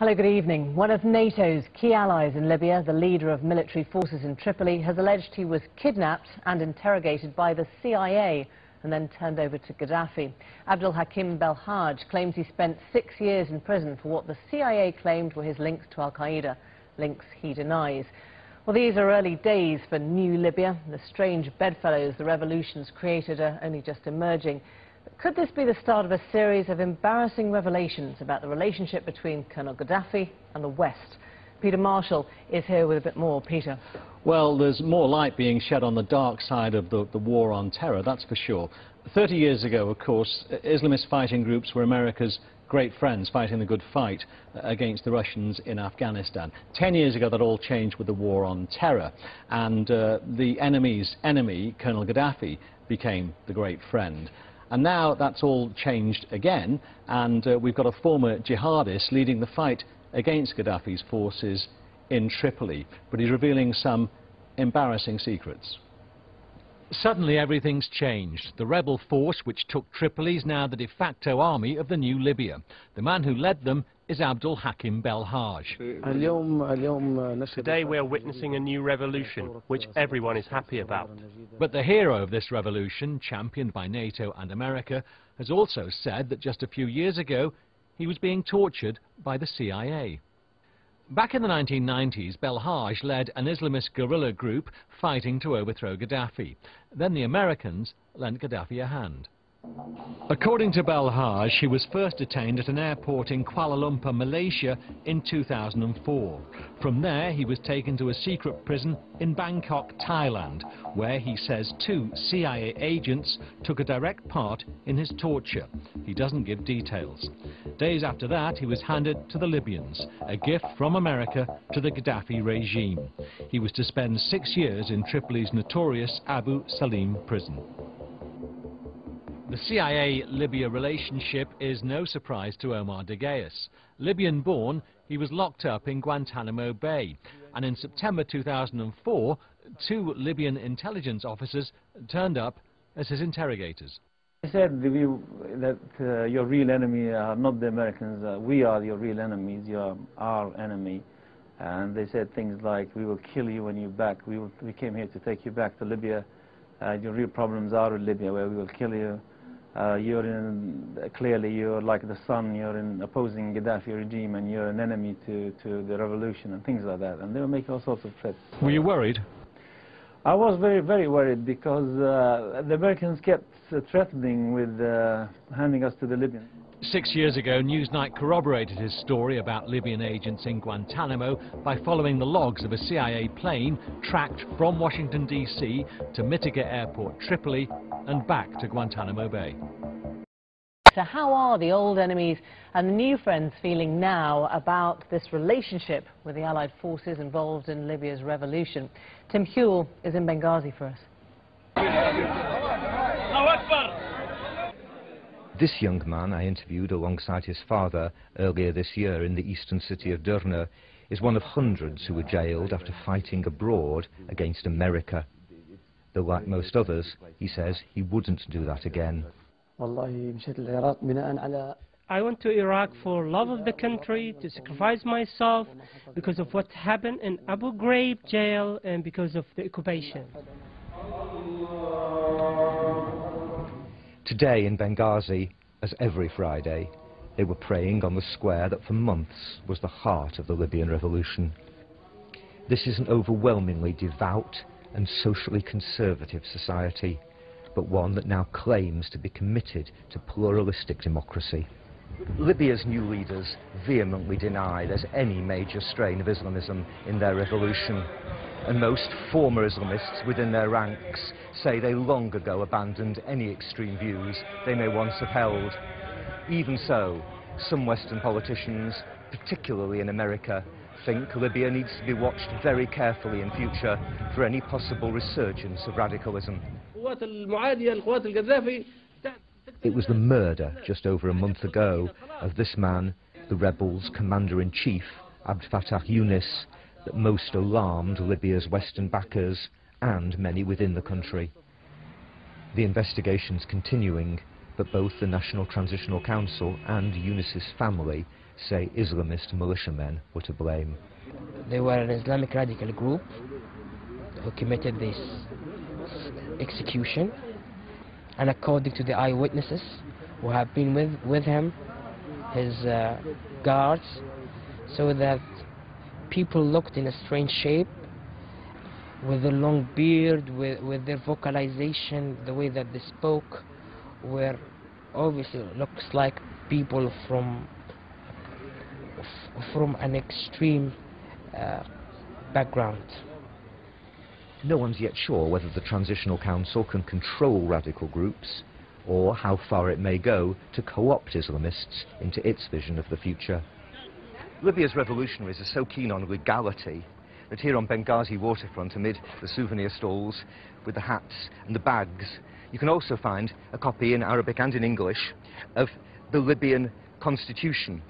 Hello, good evening. One of NATO's key allies in Libya, the leader of military forces in Tripoli, has alleged he was kidnapped and interrogated by the CIA and then turned over to Gaddafi. Abdul Hakim Belhaj claims he spent 6 years in prison for what the CIA claimed were his links to Al-Qaeda, links he denies. Well, these are early days for new Libya. The strange bedfellows the revolution's created are only just emerging. Could this be the start of a series of embarrassing revelations about the relationship between Colonel Gaddafi and the West? Peter Marshall is here with a bit more. Peter. Well, there's more light being shed on the dark side of the war on terror, that's for sure. 30 years ago, of course, Islamist fighting groups were America's great friends, fighting the good fight against the Russians in Afghanistan. 10 years ago, that all changed with the war on terror, and the enemy's enemy, Colonel Gaddafi, became the great friend. And now that's all changed again, and we've got a former jihadist leading the fight against Gaddafi's forces in Tripoli, but he's revealing some embarrassing secrets. Suddenly everything's changed. The rebel force which took Tripoli is now the de facto army of the new Libya. The man who led them is Abdul Hakim Belhaj. Today we are witnessing a new revolution, which everyone is happy about. But the hero of this revolution, championed by NATO and America, has also said that just a few years ago he was being tortured by the CIA. Back in the 1990s, Belhaj led an Islamist guerrilla group fighting to overthrow Gaddafi. Then the Americans lent Gaddafi a hand. According to Belhaj, he was first detained at an airport in Kuala Lumpur, Malaysia in 2004. From there, he was taken to a secret prison in Bangkok, Thailand, where he says 2 CIA agents took a direct part in his torture. He doesn't give details. Days after that, he was handed to the Libyans, a gift from America to the Gaddafi regime. He was to spend 6 years in Tripoli's notorious Abu Salim prison. The CIA-Libya relationship is no surprise to Omar de Gaius. Libyan-born, he was locked up in Guantanamo Bay, and in September 2004, 2 Libyan intelligence officers turned up as his interrogators. He said that your real enemy are not the Americans, we are your real enemies, you are our enemy. And they said things like, we will kill you when you're back, we came here to take you back to Libya, your real problems are in Libya where we will kill you. Clearly you're like the sun, you're in opposing Gaddafi regime and you're an enemy to the revolution and things like that. And they were making all sorts of threats. Were you worried? I was very, very worried because the Americans kept threatening with handing us to the Libyans. 6 years ago, Newsnight corroborated his story about Libyan agents in Guantanamo by following the logs of a CIA plane tracked from Washington, D.C. to Mitika Airport, Tripoli, and back to Guantanamo Bay. So how are the old enemies and the new friends feeling now about this relationship with the Allied forces involved in Libya's revolution? Tim Hewell is in Benghazi for us. This young man I interviewed alongside his father earlier this year in the eastern city of Derna is one of hundreds who were jailed after fighting abroad against America. Though like most others, he says he wouldn't do that again. I went to Iraq for love of the country, to sacrifice myself because of what happened in Abu Ghraib jail and because of the occupation. Today in Benghazi, as every Friday, they were praying on the square that for months was the heart of the Libyan revolution. This is an overwhelmingly devout and socially conservative society, but one that now claims to be committed to pluralistic democracy. Libya's new leaders vehemently deny there's any major strain of Islamism in their revolution, and most former Islamists within their ranks say they long ago abandoned any extreme views they may once have held. Even so, some Western politicians, particularly in America, think Libya needs to be watched very carefully in future for any possible resurgence of radicalism. It was the murder just over a month ago of this man, the rebels' commander-in-chief, Abd Fattah Yunus, that most alarmed Libya's Western backers and many within the country. The investigation's continuing, but both the National Transitional Council and Yunus's family say Islamist militiamen were to blame. They were an Islamic radical group who committed this execution, and according to the eyewitnesses who have been with him, his guards, so that people looked in a strange shape, with a long beard, with their vocalization, the way that they spoke, were obviously looks like people from an extreme background. No one's yet sure whether the Transitional Council can control radical groups or how far it may go to co-opt Islamists into its vision of the future. Libya's revolutionaries are so keen on legality that here on Benghazi waterfront, amid the souvenir stalls with the hats and the bags, you can also find a copy in Arabic and in English of the Libyan constitution.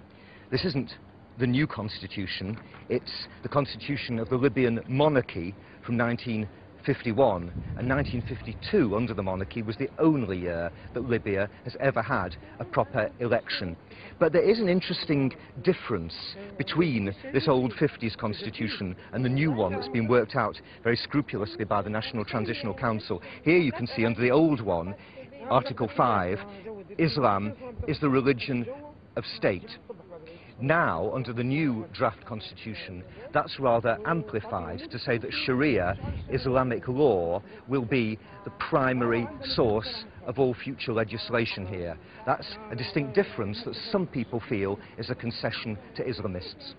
This isn't the new constitution, it's the constitution of the Libyan monarchy from 1951, and 1952 under the monarchy was the only year that Libya has ever had a proper election. But there is an interesting difference between this old 50s constitution and the new one that's been worked out very scrupulously by the National Transitional Council. Here you can see under the old one, Article 5, Islam is the religion of state. Now, under the new draft constitution, that's rather amplified to say that Sharia, Islamic law, will be the primary source of all future legislation here. That's a distinct difference that some people feel is a concession to Islamists.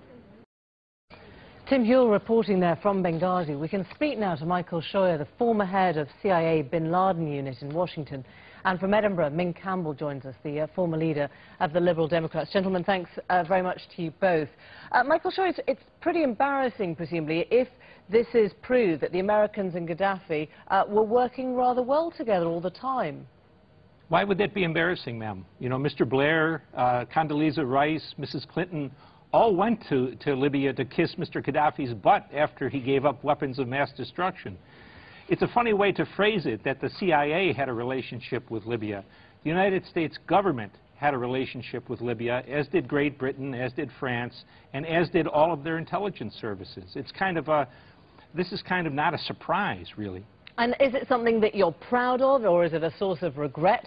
Tim Huell reporting there from Benghazi. We can speak now to Michael Scheuer, the former head of CIA Bin Laden unit in Washington. And from Edinburgh, Ming Campbell joins us, the former leader of the Liberal Democrats. Gentlemen, thanks very much to you both. Michael Scheuer, it's pretty embarrassing, presumably, if this is proved that the Americans and Gaddafi were working rather well together all the time. Why would that be embarrassing, ma'am? You know, Mr. Blair, Condoleezza Rice, Mrs. Clinton all went to Libya to kiss Mr. Gaddafi's butt after he gave up weapons of mass destruction. It's a funny way to phrase it that the CIA had a relationship with Libya. The United States government had a relationship with Libya, as did Great Britain, as did France, and as did all of their intelligence services. It's kind of this is kind of not a surprise, really. And is it something that you're proud of, or is it a source of regret?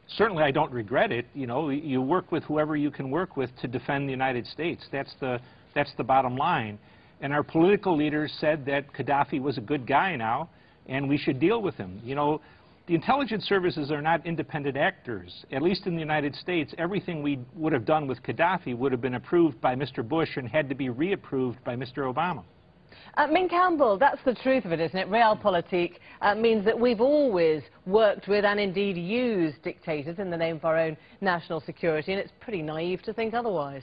Certainly I don't regret it. You know, you work with whoever you can work with to defend the United States. That's the bottom line. And our political leaders said that Gaddafi was a good guy now, and we should deal with him. You know, the intelligence services are not independent actors. At least in the United States, everything we would have done with Gaddafi would have been approved by Mr. Bush and had to be reapproved by Mr. Obama. Ming Campbell, that's the truth of it, isn't it? Realpolitik means that we've always worked with and indeed used dictators in the name of our own national security, and it's pretty naive to think otherwise.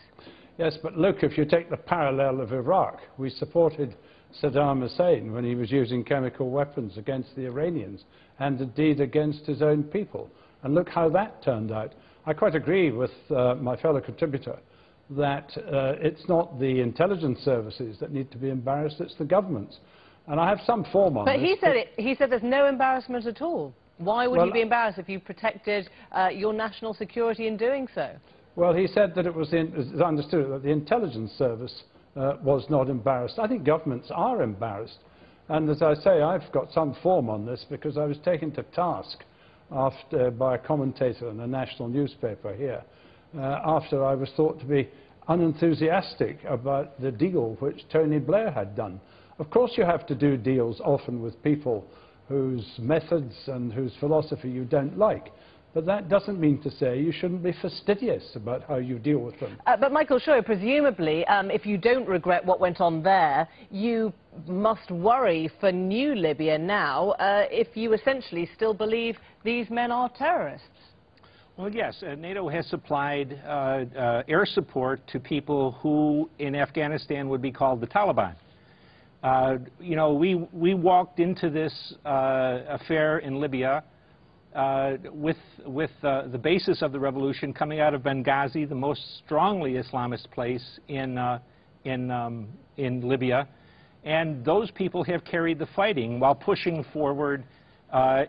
Yes, but look, if you take the parallel of Iraq, we supported Saddam Hussein when he was using chemical weapons against the Iranians and indeed against his own people. And look how that turned out. I quite agree with my fellow contributor that it's not the intelligence services that need to be embarrassed, it's the governments. And I have some form on this. But he said there's no embarrassment at all. Why would you be embarrassed if you protected your national security in doing so? Well, he said that it was, as I understood it, that the intelligence service was not embarrassed. I think governments are embarrassed. And as I say, I've got some form on this because I was taken to task by a commentator in a national newspaper here after I was thought to be unenthusiastic about the deal which Tony Blair had done. Of course you have to do deals often with people whose methods and whose philosophy you don't like. But that doesn't mean to say you shouldn't be fastidious about how you deal with them. But Michael Scheuer, presumably, if you don't regret what went on there, you must worry for new Libya now if you essentially still believe these men are terrorists. Well, yes, NATO has supplied air support to people who in Afghanistan would be called the Taliban. You know, we walked into this affair in Libya with the basis of the revolution coming out of Benghazi, the most strongly Islamist place in Libya, and those people have carried the fighting while pushing forward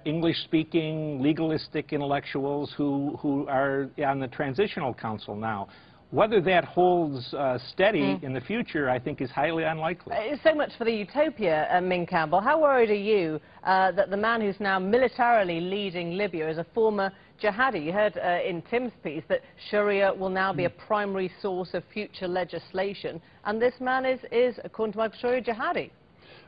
English-speaking, legalistic intellectuals who are on the Transitional Council now. Whether that holds steady in the future, I think, is highly unlikely. So much for the utopia, Min Campbell. How worried are you that the man who's now militarily leading Libya is a former jihadi? You heard in Tim's piece that Sharia will now be a primary source of future legislation, and this man is according to Michael Sharia, jihadi.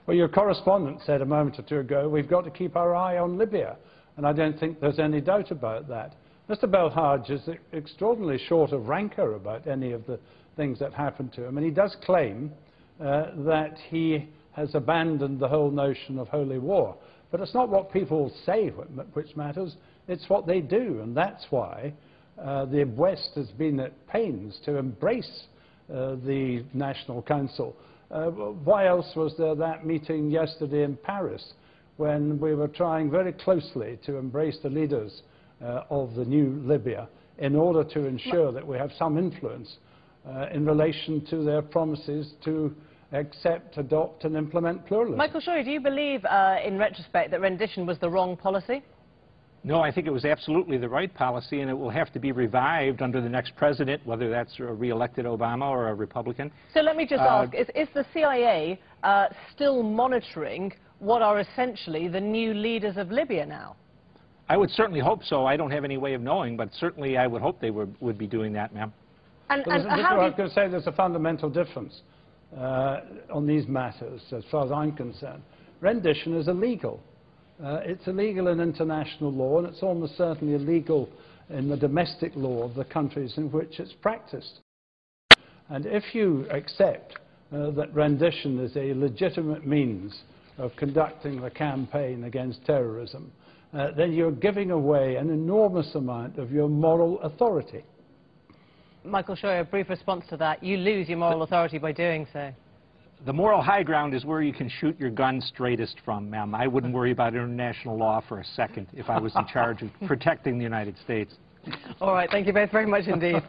Well, your correspondent said a moment or two ago, we've got to keep our eye on Libya, and I don't think there's any doubt about that. Mr. Belhaj is extraordinarily short of rancour about any of the things that happened to him, and he does claim that he has abandoned the whole notion of holy war. But it's not what people say which matters, it's what they do, and that's why the West has been at pains to embrace the National Council. Why else was there that meeting yesterday in Paris when we were trying very closely to embrace the leaders of the new Libya in order to ensure that we have some influence in relation to their promises to accept, adopt and implement pluralism. Michael Sharia, do you believe in retrospect that rendition was the wrong policy? No, I think it was absolutely the right policy, and it will have to be revived under the next president, whether that's a re-elected Obama or a Republican. So let me just ask, is the CIA still monitoring what are essentially the new leaders of Libya now? I would certainly hope so. I don't have any way of knowing, but certainly I would hope they would be doing that, ma'am. I was going to say there's a fundamental difference on these matters, as far as I'm concerned. Rendition is illegal. It's illegal in international law, and it's almost certainly illegal in the domestic law of the countries in which it's practiced. And if you accept that rendition is a legitimate means of conducting the campaign against terrorism, then you're giving away an enormous amount of your moral authority. Michael Sharia, a brief response to that. You lose your moral authority by doing so. The moral high ground is where you can shoot your gun straightest from, ma'am. I wouldn't worry about international law for a second if I was in charge of protecting the United States. All right, thank you both very much indeed.